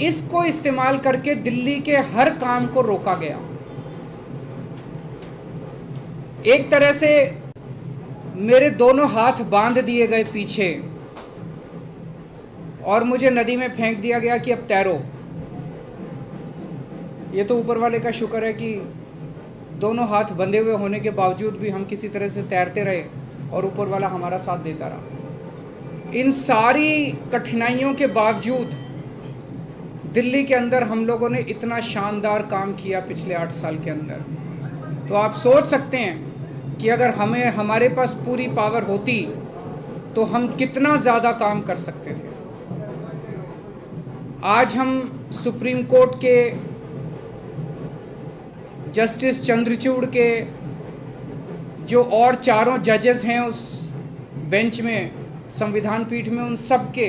इसको इस्तेमाल करके दिल्ली के हर काम को रोका गया। एक तरह से मेरे दोनों हाथ बांध दिए गए पीछे और मुझे नदी में फेंक दिया गया कि अब तैरो। ये तो ऊपर वाले का शुक्र है कि दोनों हाथ बंधे हुए होने के बावजूद भी हम किसी तरह से तैरते रहे और ऊपर वाला हमारा साथ देता रहा। इन सारी कठिनाइयों के बावजूद दिल्ली के अंदर हम लोगों ने इतना शानदार काम किया पिछले 8 साल के अंदर। तो आप सोच सकते हैं कि अगर हमारे पास पूरी पावर होती तो हम कितना ज़्यादा काम कर सकते थे। आज हम सुप्रीम कोर्ट के जस्टिस चंद्रचूड़ के जो और चारों जजेस हैं उस बेंच में, संविधान पीठ में, उन सब के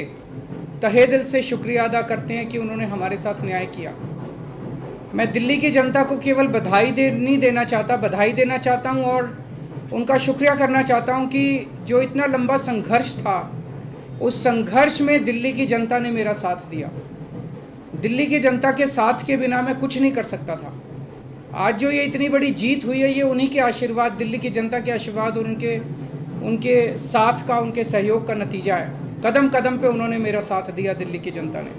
तहे दिल से शुक्रिया अदा करते हैं कि उन्होंने हमारे साथ न्याय किया। मैं दिल्ली की जनता को केवल नहीं देना चाहता, बधाई देना चाहता हूं और उनका शुक्रिया करना चाहता हूं कि जो इतना लंबा संघर्ष था, उस संघर्ष में दिल्ली की जनता ने मेरा साथ दिया। दिल्ली की जनता के साथ के बिना मैं कुछ नहीं कर सकता था। आज जो ये इतनी बड़ी जीत हुई है, ये उन्हीं के आशीर्वाद, दिल्ली की जनता के आशीर्वाद और उनके साथ का, उनके सहयोग का नतीजा है। कदम कदम पे उन्होंने मेरा साथ दिया दिल्ली की जनता ने।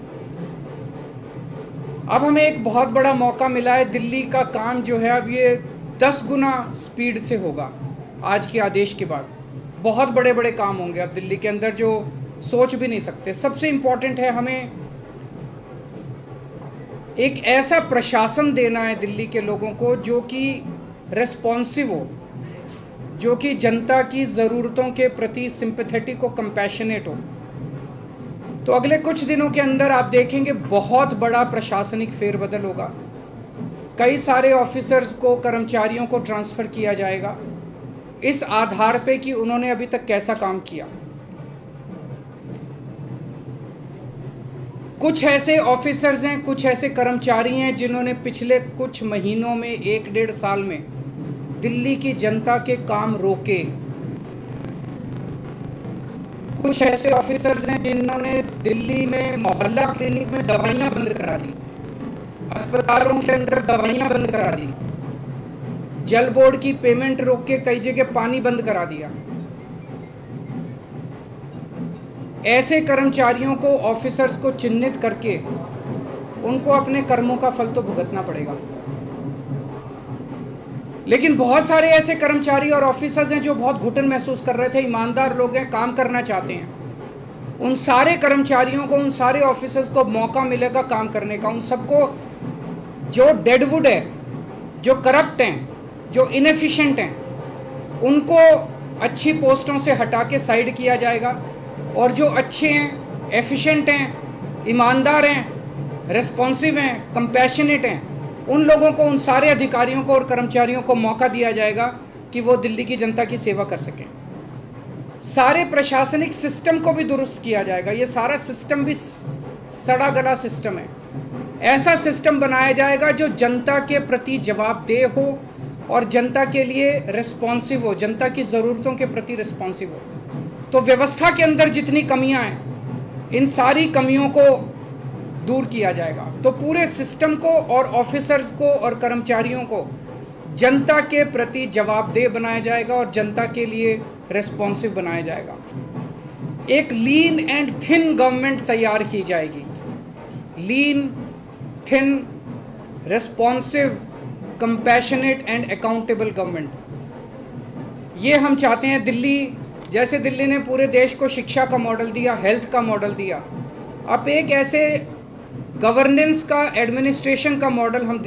अब हमें एक बहुत बड़ा मौका मिला है। दिल्ली का काम जो है अब ये 10 गुना स्पीड से होगा आज के आदेश के बाद। बहुत बड़े बड़े काम होंगे अब दिल्ली के अंदर जो सोच भी नहीं सकते। सबसे इम्पोर्टेंट है हमें एक ऐसा प्रशासन देना है दिल्ली के लोगों को जो कि रेस्पॉन्सिव हो, जो कि जनता की ज़रूरतों के प्रति सिंपैथेटिक हो, कंपैशनेट हो। तो अगले कुछ दिनों के अंदर आप देखेंगे बहुत बड़ा प्रशासनिक फेरबदल होगा। कई सारे ऑफिसर्स को, कर्मचारियों को ट्रांसफ़र किया जाएगा इस आधार पे कि उन्होंने अभी तक कैसा काम किया। कुछ ऐसे ऑफिसर्स हैं, कुछ ऐसे कर्मचारी हैं जिन्होंने पिछले कुछ महीनों में, 1-1.5 साल में दिल्ली की जनता के काम रोके। कुछ ऐसे ऑफिसर्स हैं जिन्होंने दिल्ली में मोहल्ला क्लिनिक में दवाइयां बंद करा दी, अस्पतालों के अंदर दवाइयां बंद करा दी, जल बोर्ड की पेमेंट रोक के कई जगह पानी बंद करा दिया। ऐसे कर्मचारियों को, ऑफिसर्स को चिन्हित करके उनको अपने कर्मों का फल तो भुगतना पड़ेगा। लेकिन बहुत सारे ऐसे कर्मचारी और ऑफिसर्स हैं जो बहुत घुटन महसूस कर रहे थे, ईमानदार लोग हैं, काम करना चाहते हैं। उन सारे कर्मचारियों को, उन सारे ऑफिसर्स को मौका मिलेगा काम करने का। उन सबको जो डेडवुड है, जो करप्ट हैं, जो इनएफिशिएंट हैं, उनको अच्छी पोस्टों से हटा के साइड किया जाएगा और जो अच्छे हैं, एफिशिएंट हैं, ईमानदार हैं, रेस्पॉन्सिव हैं, कंपैशनेट हैं, उन लोगों को, उन सारे अधिकारियों को और कर्मचारियों को मौका दिया जाएगा कि वो दिल्ली की जनता की सेवा कर सकें। सारे प्रशासनिक सिस्टम को भी दुरुस्त किया जाएगा। ये सारा सिस्टम भी सड़ा गला सिस्टम है। ऐसा सिस्टम बनाया जाएगा जो जनता के प्रति जवाबदेह हो और जनता के लिए रिस्पॉन्सिव हो, जनता की ज़रूरतों के प्रति रिस्पॉन्सिव हो। तो व्यवस्था के अंदर जितनी कमियां हैं, इन सारी कमियों को दूर किया जाएगा। तो पूरे सिस्टम को और ऑफिसर्स को और कर्मचारियों को जनता के प्रति जवाबदेह बनाया जाएगा और जनता के लिए रिस्पॉन्सिव बनाया जाएगा। एक लीन एंड थिन गवर्नमेंट तैयार की जाएगी। Lean, thin, responsive, compassionate and accountable government. ये हम चाहते हैं। जैसे दिल्ली ने पूरे देश को शिक्षा का मॉडल दिया, हेल्थ का मॉडल दिया, अब एक ऐसे गवर्नेंस का, एडमिनिस्ट्रेशन का मॉडल हम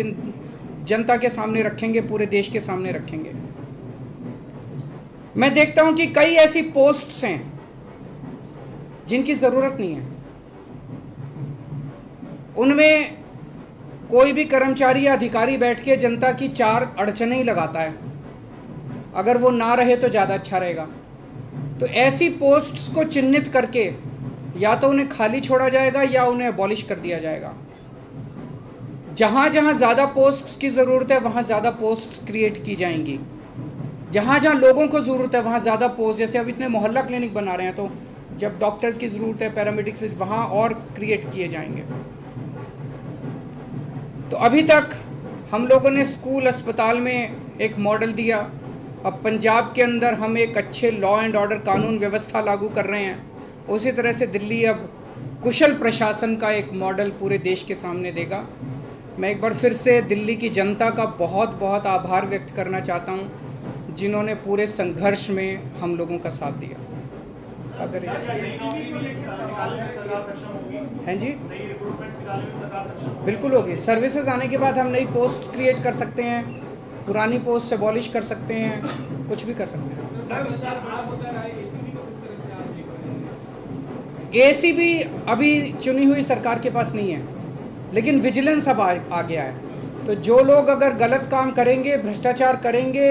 जनता के सामने रखेंगे, पूरे देश के सामने रखेंगे। मैं देखता हूं कि कई ऐसी पोस्ट्स हैं जिनकी जरूरत नहीं है। उनमें कोई भी कर्मचारी या अधिकारी बैठ के जनता की 4 अड़चनें ही लगाता है। अगर वो ना रहे तो ज़्यादा अच्छा रहेगा। तो ऐसी पोस्ट्स को चिन्हित करके या तो उन्हें खाली छोड़ा जाएगा या उन्हें अबॉलिश कर दिया जाएगा। जहाँ जहाँ ज़्यादा पोस्ट्स की ज़रूरत है वहाँ ज़्यादा पोस्ट्स क्रिएट की जाएंगी। जहाँ जहाँ लोगों को ज़रूरत है वहाँ ज़्यादा पोस्ट, जैसे अब इतने मोहल्ला क्लिनिक बना रहे हैं तो जब डॉक्टर्स की ज़रूरत है, पैरामेडिक्स, वहाँ और क्रिएट किए जाएंगे। तो अभी तक हम लोगों ने स्कूल अस्पताल में एक मॉडल दिया, अब पंजाब के अंदर हम एक अच्छे लॉ एंड ऑर्डर कानून व्यवस्था लागू कर रहे हैं। उसी तरह से दिल्ली अब कुशल प्रशासन का एक मॉडल पूरे देश के सामने देगा। मैं एक बार फिर से दिल्ली की जनता का बहुत बहुत आभार व्यक्त करना चाहता हूं, जिन्होंने पूरे संघर्ष में हम लोगों का साथ दिया। अगर हैं जी, बिल्कुल होगी। सर्विसेज आने के बाद हम नई पोस्ट क्रिएट कर सकते हैं, पुरानी पोस्ट एबॉलिश कर सकते हैं, कुछ भी कर सकते हैं। एसीबी अभी चुनी हुई सरकार के पास नहीं है, लेकिन विजिलेंस अब आ गया है। तो जो लोग अगर गलत काम करेंगे, भ्रष्टाचार करेंगे,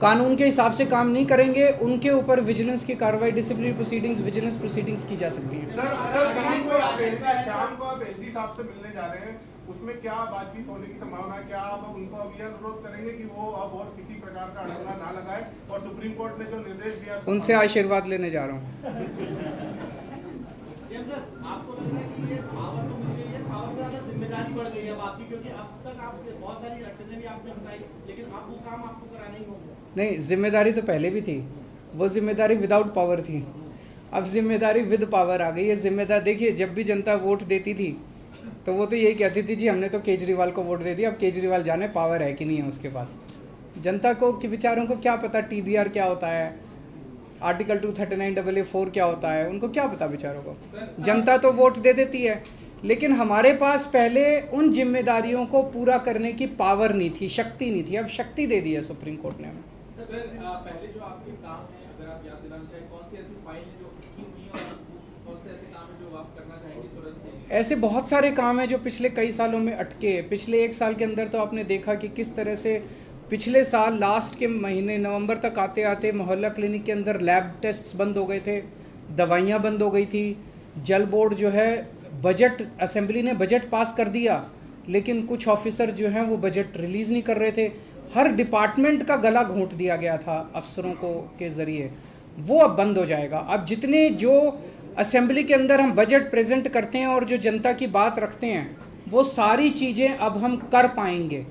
कानून के हिसाब से काम नहीं करेंगे, उनके ऊपर विजिलेंस की कार्रवाई, डिसिप्लिनरी प्रोसीडिंग्स, विजिलेंस प्रोसीडिंग्स की जा सकती हैं। सर शाम को आप एलजी साहब से मिलने जा रहे हैं, उसमें क्या बातचीत होने की संभावना है? क्या आप उनको अब यह अनुरोध करेंगे कि वो अब और किसी प्रकार का अड़ंगा ना लगाए, और सुप्रीम कोर्ट ने जो निर्देश दिया उनसे आशीर्वाद लेने जा रहा हूँ। आपको लग रहा है कि ये पावर तो मिल गई है, पावर से ज्यादा जिम्मेदारी बढ़ गई है अब आपकी, क्योंकि अब तक आप बहुत सारी अड़चनें भी आपने बताई, लेकिन अब वो काम आपको कराना ही होगा। नहीं, जिम्मेदारी तो पहले भी थी, वो जिम्मेदारी विदाउट पावर थी, अब जिम्मेदारी विद पावर आ गई है। जिम्मेदार देखिए, जब भी जनता वोट देती थी तो वो तो यही कहती थी जी हमने तो केजरीवाल को वोट दे दिया, अब केजरीवाल जाने पावर है कि नहीं है उसके पास। जनता को कि बेचारों को क्या पता टीबीआर क्या होता है, आर्टिकल 239AA4 क्या होता है, उनको क्या पता बेचारों को। जनता तो वोट दे देती है, लेकिन हमारे पास पहले उन जिम्मेदारियों को पूरा करने की पावर नहीं थी, शक्ति नहीं थी। अब शक्ति दे दी है सुप्रीम कोर्ट ने हमें। पहले जो आपके काम है, अगर आप याद दिलाना चाहें, कौन सी ऐसी फाइल है जो अटकी हुई है और कौन से ऐसे काम है जो आप करना चाहेंगे तुरंत? ऐसे बहुत सारे काम हैं जो पिछले कई सालों में अटके। पिछले एक साल के अंदर तो आपने देखा कि किस तरह से पिछले साल लास्ट के महीने नवंबर तक आते आते मोहल्ला क्लिनिक के अंदर लैब टेस्ट्स बंद हो गए थे, दवाइयाँ बंद हो गई थी। जल बोर्ड जो है, बजट असेंबली ने बजट पास कर दिया, लेकिन कुछ ऑफिसर जो हैं वो बजट रिलीज़ नहीं कर रहे थे। हर डिपार्टमेंट का गला घोंट दिया गया था अफसरों को के ज़रिए, वो अब बंद हो जाएगा। अब जितने जो असेंबली के अंदर हम बजट प्रेजेंट करते हैं और जो जनता की बात रखते हैं, वो सारी चीज़ें अब हम कर पाएंगे।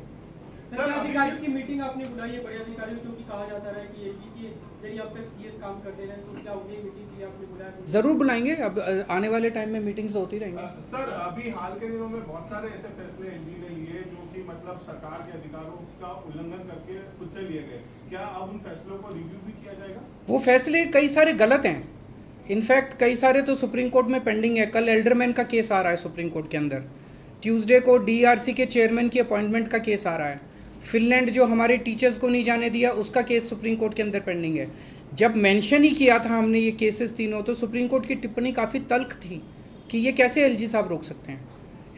अधिकारियों की मीटिंग आपने बुलाई है, बड़े अधिकारियों, क्योंकि कहा जाता है कि यदि अब तक सीएस काम करते रहे तो क्या उन्हें मीटिंग की आपने बुलाया? जरूर बुलाएंगे, अब आने वाले टाइम में मीटिंग्स तो होती रहेंगी। सर, अभी हाल के दिनों में बहुत सारे ऐसे फैसले एलजी ने लिए जो कि मतलब सरकार के अधिकारों का उल्लंघन करके खुद से लिए गए, क्या अब उन फैसलों को रिव्यू भी किया जाएगा? वो फैसले कई सारे गलत हैं, इनफैक्ट कई सारे तो सुप्रीम कोर्ट में पेंडिंग है। कल एल्डरमैन का केस आ रहा है सुप्रीम कोर्ट के अंदर, ट्यूसडे को डीआरसी के चेयरमैन की अपॉइंटमेंट का केस आ रहा है। फिनलैंड जो हमारे टीचर्स को नहीं जाने दिया, उसका केस सुप्रीम कोर्ट के अंदर पेंडिंग है। जब मेंशन ही किया था हमने ये केसेस तीनों, तो सुप्रीम कोर्ट की टिप्पणी काफ़ी तल्ख थी कि ये कैसे एलजी साहब रोक सकते हैं।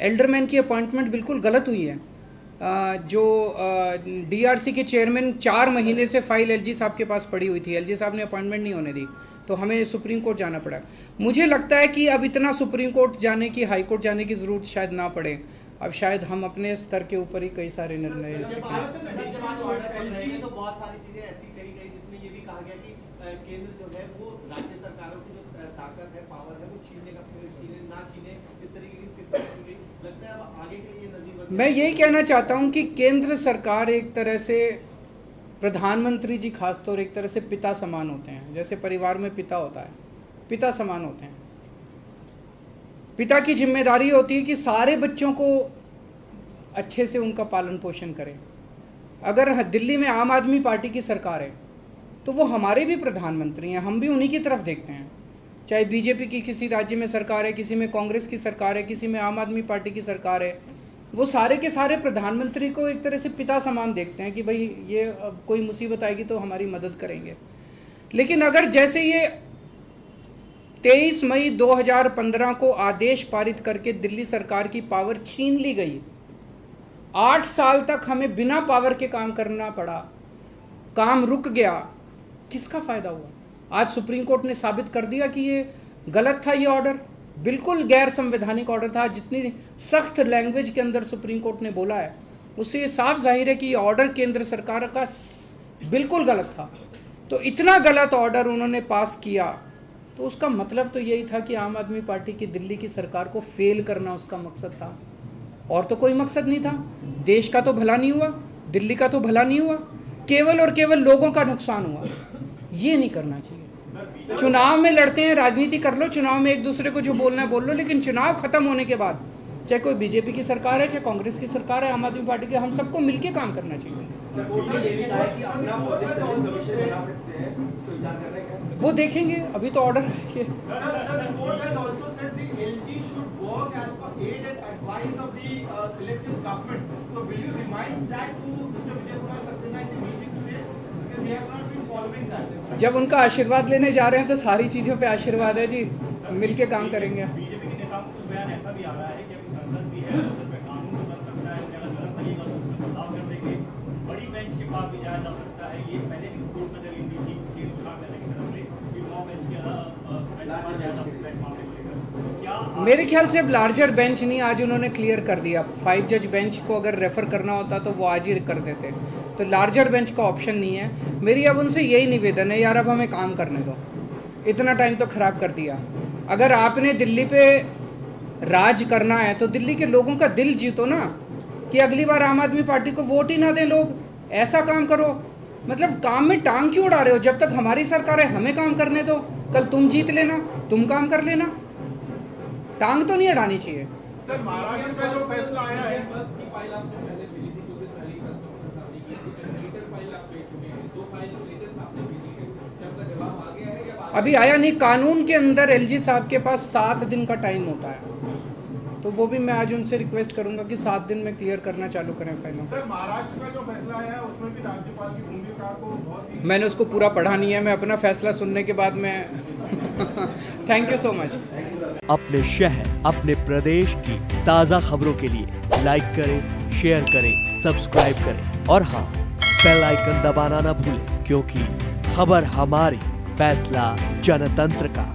एल्डरमैन की अपॉइंटमेंट बिल्कुल गलत हुई है। जो डीआरसी के चेयरमैन 4 महीने से फाइल एलजी साहब के पास पड़ी हुई थी, एलजी साहब ने अपॉइंटमेंट नहीं होने दी, तो हमें सुप्रीम कोर्ट जाना पड़ा। मुझे लगता है कि अब इतना सुप्रीम कोर्ट जाने की, हाई कोर्ट जाने की ज़रूरत शायद ना पड़े। अब शायद हम अपने स्तर के ऊपर ही कई सारे निर्णय ले सकते हैं। तो बहुत सारी चीजें ऐसी कही गई जिसमें ये भी कहा गया कि केंद्र जो है वो राज्य सरकारों की जो ताकत है, पावर है, वो छीने ना छीने, इस तरीके की लगता है अब आगे के लिए नजीर। मैं यही कहना चाहता हूं कि केंद्र सरकार एक तरह से, प्रधानमंत्री जी खासतौर एक तरह से पिता समान होते हैं। जैसे परिवार में पिता होता है, पिता समान होते हैं। पिता की जिम्मेदारी होती है कि सारे बच्चों को अच्छे से उनका पालन पोषण करें। अगर दिल्ली में आम आदमी पार्टी की सरकार है तो वो हमारे भी प्रधानमंत्री हैं, हम भी उन्हीं की तरफ देखते हैं। चाहे बीजेपी की किसी राज्य में सरकार है, किसी में कांग्रेस की सरकार है, किसी में आम आदमी पार्टी की सरकार है, वो सारे के सारे प्रधानमंत्री को एक तरह से पिता समान देखते हैं कि भाई ये अब कोई मुसीबत आएगी तो हमारी मदद करेंगे। लेकिन अगर जैसे ये 23 मई 2015 को आदेश पारित करके दिल्ली सरकार की पावर छीन ली गई, 8 साल तक हमें बिना पावर के काम करना पड़ा, काम रुक गया, किसका फायदा हुआ? आज सुप्रीम कोर्ट ने साबित कर दिया कि ये गलत था, ये ऑर्डर बिल्कुल गैर संवैधानिक ऑर्डर था। जितनी सख्त लैंग्वेज के अंदर सुप्रीम कोर्ट ने बोला है, उससे ये साफ जाहिर है कि ये ऑर्डर केंद्र सरकार का बिल्कुल गलत था। तो इतना गलत ऑर्डर उन्होंने पास किया, तो उसका मतलब तो यही था कि आम आदमी पार्टी की दिल्ली की सरकार को फेल करना उसका मकसद था। और तो कोई मकसद नहीं था। देश का तो भला नहीं हुआ, दिल्ली का तो भला नहीं हुआ, केवल और केवल लोगों का नुकसान हुआ। ये नहीं करना चाहिए। चुनाव में लड़ते हैं, राजनीति कर लो, चुनाव में एक दूसरे को जो बोलना है बोल लो, लेकिन चुनाव खत्म होने के बाद चाहे कोई बीजेपी की सरकार है, चाहे कांग्रेस की सरकार है, आम आदमी पार्टी की, हम सबको मिलकर काम करना चाहिए। वो देखेंगे, अभी तो ऑर्डर है। जब उनका आशीर्वाद लेने जा रहे हैं तो सारी चीजों पे आशीर्वाद है जी, मिलके काम करेंगे। बीजेपी के नेताओं को बयान ऐसा भी आ रहा है कि अभी संसद भी है, संसद में कानून तो बन सकता है, अगर गलत लगेगा तो उसमें बदलाव कर देंगे, बड़ी बेंच के पास भी जाया जा सकता है। ये पहले भी कोर्ट में दलील दी थी केंद्र सरकार की तरफ से कि 9 बेंच के जाया जा सकता है इस मामले को लेकर। क्या मेरे ख्याल से अब लार्जर बेंच नहीं, आज उन्होंने क्लियर कर दिया। 5 जज बेंच को अगर रेफर करना होता तो वो आज ही कर देते, तो लार्जर बेंच का ऑप्शन नहीं है। मेरी अब उनसे यही निवेदन है, यार अब हमें काम करने दो, इतना टाइम तो खराब कर दिया। अगर आपने दिल्ली पे राज करना है तो दिल्ली के लोगों का दिल जीतो ना, कि अगली बार आम आदमी पार्टी को वोट ही ना दें लोग। ऐसा काम करो, मतलब काम में टांग क्यों उड़ा रहे हो? जब तक हमारी सरकार है हमें काम करने दो, कल तुम जीत लेना, तुम काम कर लेना, टांग तो नहीं अड़ानी चाहिए। सर महाराष्ट्र का जो फैसला आया है, बस की फाइल आपने पहले भेजी थी, तो फिर पहले ही आपने की थी, फिर मीटर फाइल आप भेज चुके हैं, 2 फाइल लेटेस्ट आपने भेजी है, जब का जवाब आ गया है या अभी आया नहीं। कानून के अंदर एलजी साहब के पास 7 दिन का टाइम होता है, तो वो भी मैं आज उनसे रिक्वेस्ट करूंगा कि 7 दिन में क्लियर करना चालू करें फाइलों। सर महाराष्ट्र का जो फैसला आया है उसमें भी राज्यपाल की भूमिका को बहुत ही, मैंने उसको पूरा पढ़ा नहीं है, मैं अपना फैसला सुनने के बाद मैं थैंक यू सो मच। अपने शहर, अपने प्रदेश की ताज़ा खबरों के लिए लाइक करें, शेयर करें, सब्सक्राइब करें और हाँ, बेल आइकन दबाना ना भूलें, क्योंकि खबर हमारी, फैसला जनतंत्र का।